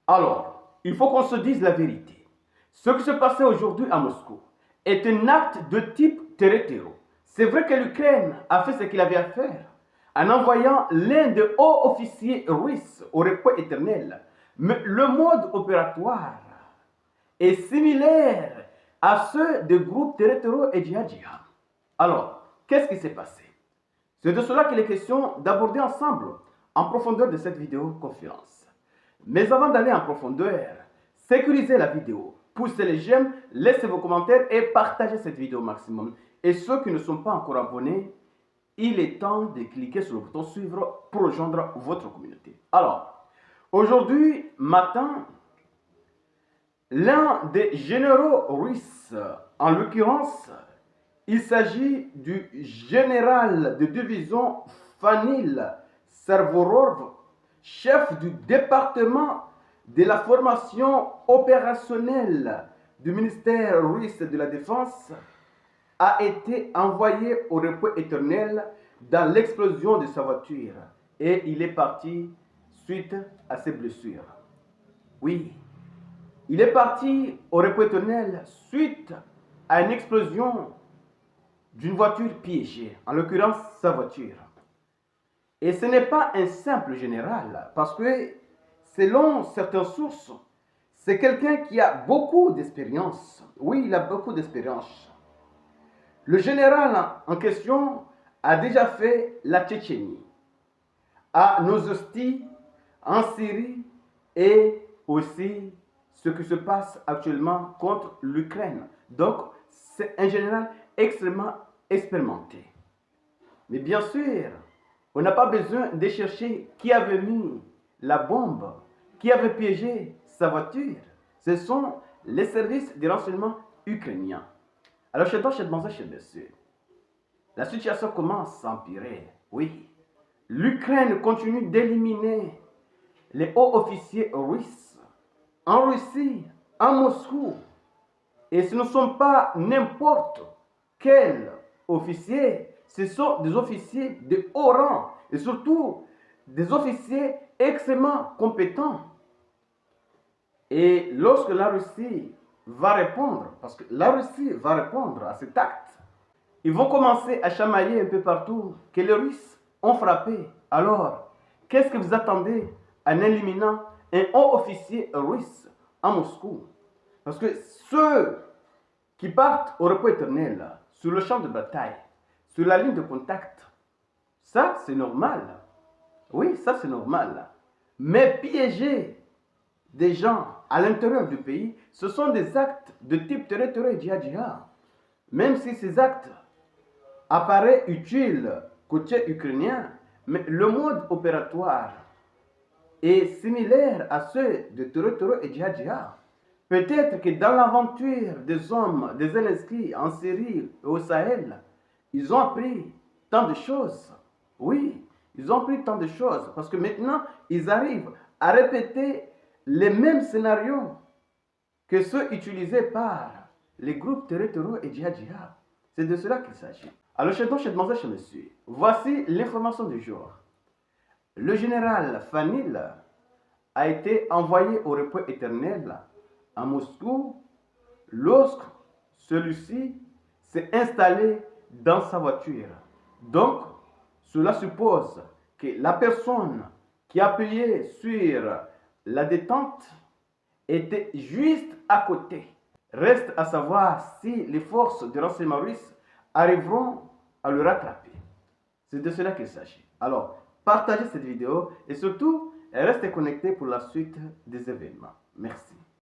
Alors, il faut qu'on se dise la vérité. Ce qui se passait aujourd'hui à Moscou est un acte de type terreau. C'est vrai que l'Ukraine a fait ce qu'il avait à faire en envoyant l'un des hauts officiers russes au repos éternel. Mais le mode opératoire est similaire à ceux des groupes terreau et djihadistes. Alors, qu'est-ce qui s'est passé? C'est de cela qu'il est question d'aborder ensemble en profondeur de cette vidéoconférence. Mais avant d'aller en profondeur, sécurisez la vidéo, poussez les j'aime, laissez vos commentaires et partagez cette vidéo au maximum. Et ceux qui ne sont pas encore abonnés, il est temps de cliquer sur le bouton suivre pour rejoindre votre communauté. Alors, aujourd'hui matin, l'un des généraux russes, en l'occurrence, il s'agit du général de division Fanil Servorov, chef du département de la formation opérationnelle du ministère russe de la Défense, a été envoyé au repos éternel dans l'explosion de sa voiture et il est parti suite à ses blessures. Oui, il est parti au repos éternel suite à une explosion d'une voiture piégée, en l'occurrence sa voiture. Et ce n'est pas un simple général, parce que selon certaines sources, c'est quelqu'un qui a beaucoup d'expérience. Oui, il a beaucoup d'expérience. Le général en question a déjà fait la Tchétchénie, à Novosti, en Syrie, et aussi ce qui se passe actuellement contre l'Ukraine. Donc, c'est un général extrêmement expérimenté. Mais bien sûr, on n'a pas besoin de chercher qui avait mis la bombe, qui avait piégé sa voiture. Ce sont les services de renseignement ukrainiens. Alors, chez messieurs, la situation commence à empirer. Oui, l'Ukraine continue d'éliminer les hauts officiers russes en Russie, en Moscou. Et ce ne sont pas n'importe quels officiers, ce sont des officiers de haut rang et surtout des officiers extrêmement compétents. Et lorsque la Russie va répondre, parce que la Russie va répondre à cet acte, ils vont commencer à chamailler un peu partout que les Russes ont frappé. Alors, qu'est-ce que vous attendez en éliminant un haut officier russe à Moscou? Parce que ceux qui partent au repos éternel, sur le champ de bataille, sur la ligne de contact, ça c'est normal. Oui, ça c'est normal. Mais piéger des gens à l'intérieur du pays, ce sont des actes de type terreau et djihad. Même si ces actes apparaissent utiles côté ukrainien, mais le mode opératoire est similaire à ceux de terreau et djihad. Peut-être que dans l'aventure des hommes, des Zelensky en Syrie et au Sahel, ils ont appris tant de choses. Oui, ils ont appris tant de choses parce que maintenant, ils arrivent à répéter les mêmes scénarios que ceux utilisés par les groupes terreau et djihad. C'est de cela qu'il s'agit. Alors, chez messieurs, voici l'information du jour. Le général Fanil a été envoyé au repos éternel à Moscou lorsque celui-ci s'est installé dans sa voiture. Donc, cela suppose que la personne qui appuyait sur la détente était juste à côté. Reste à savoir si les forces de renseignement russes arriveront à le rattraper. C'est de cela qu'il s'agit. Alors, partagez cette vidéo et surtout, restez connectés pour la suite des événements. Merci.